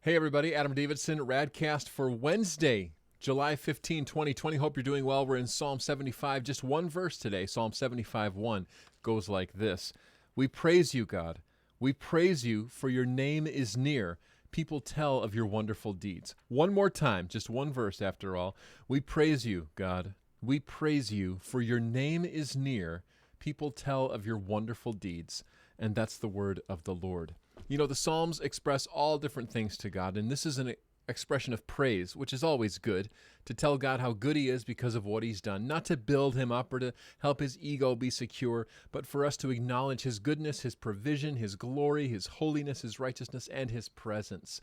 Hey everybody, Adam Davidson, RadCast for Wednesday, July 15, 2020. Hope you're doing well. We're in Psalm 75, just one verse today. Psalm 75:1 goes like this. We praise you, God. We praise you, for your name is near. People tell of your wonderful deeds. One more time, just one verse after all. We praise you, God. We praise you, for your name is near. People tell of your wonderful deeds. And that's the word of the Lord. You know, the Psalms express all different things to God, and this is an expression of praise, which is always good, to tell God how good he is because of what he's done, not to build him up or to help his ego be secure, but for us to acknowledge his goodness, his provision, his glory, his holiness, his righteousness, and his presence.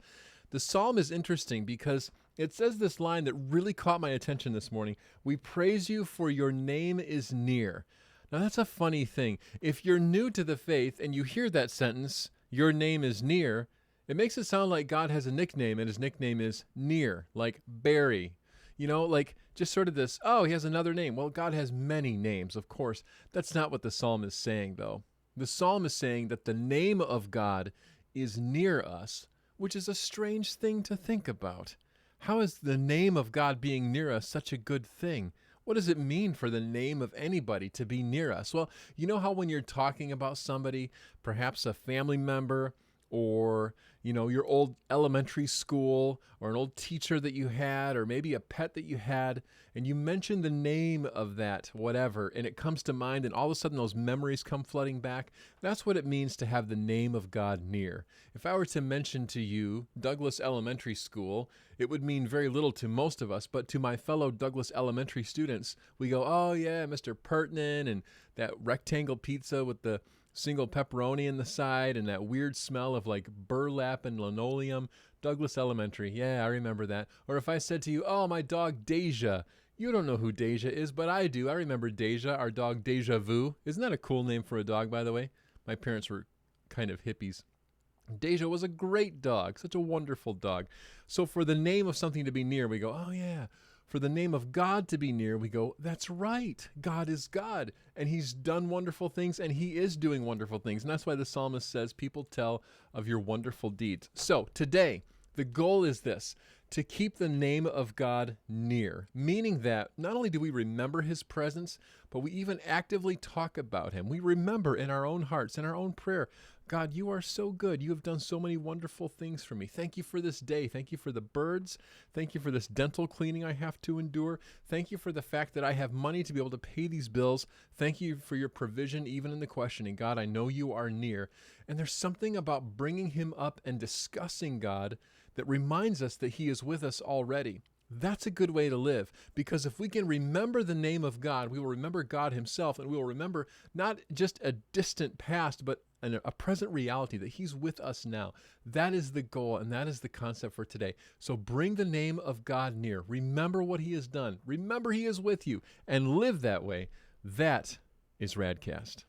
The psalm is interesting because it says this line that really caught my attention this morning. We praise you for your name is near. Now that's a funny thing. If you're new to the faith and you hear that sentence, your name is near, it makes it sound like God has a nickname and his nickname is near, like Barry. You know, like just sort of this, oh, he has another name. Well, God has many names, of course. That's not what the psalm is saying, though. The psalm is saying that the name of God is near us, which is a strange thing to think about. How is the name of God being near us such a good thing? What does it mean for the name of anybody to be near us? Well, you know how when you're talking about somebody, perhaps a family member or, you know, your old elementary school or an old teacher that you had or maybe a pet that you had, and you mention the name of that whatever, and it comes to mind, and all of a sudden those memories come flooding back. That's what it means to have the name of God near. If I were to mention to you Douglas Elementary School, it would mean very little to most of us, but to my fellow Douglas Elementary students, we go, oh yeah, Mr. Pertinen, and that rectangle pizza with the single pepperoni in the side and that weird smell of like burlap and linoleum. Douglas Elementary, yeah, I remember that. Or if I said to you, oh, my dog Deja, you don't know who Deja is, but I do. I remember Deja, our dog Deja Vu. Isn't that a cool name for a dog, by the way? My parents were kind of hippies. Deja was a great dog, such a wonderful dog. So for the name of something to be near, we go, oh yeah. For the name of God to be near, we go, that's right. God is God, and he's done wonderful things, and he is doing wonderful things. And that's why the psalmist says, people tell of your wonderful deeds. So today, the goal is this, to keep the name of God near, meaning that not only do we remember his presence, but we even actively talk about him. We remember in our own hearts, in our own prayer, God, you are so good. You have done so many wonderful things for me. Thank you for this day. Thank you for the birds. Thank you for this dental cleaning I have to endure. Thank you for the fact that I have money to be able to pay these bills. Thank you for your provision, even in the questioning. God, I know you are near. And there's something about bringing him up and discussing God that reminds us that he is with us already. That's a good way to live, because if we can remember the name of God, we will remember God himself, and we will remember not just a distant past, but a present reality that he's with us now. That is the goal, and that is the concept for today. So bring the name of God near. Remember what he has done. Remember he is with you, and live that way. That is RadCast.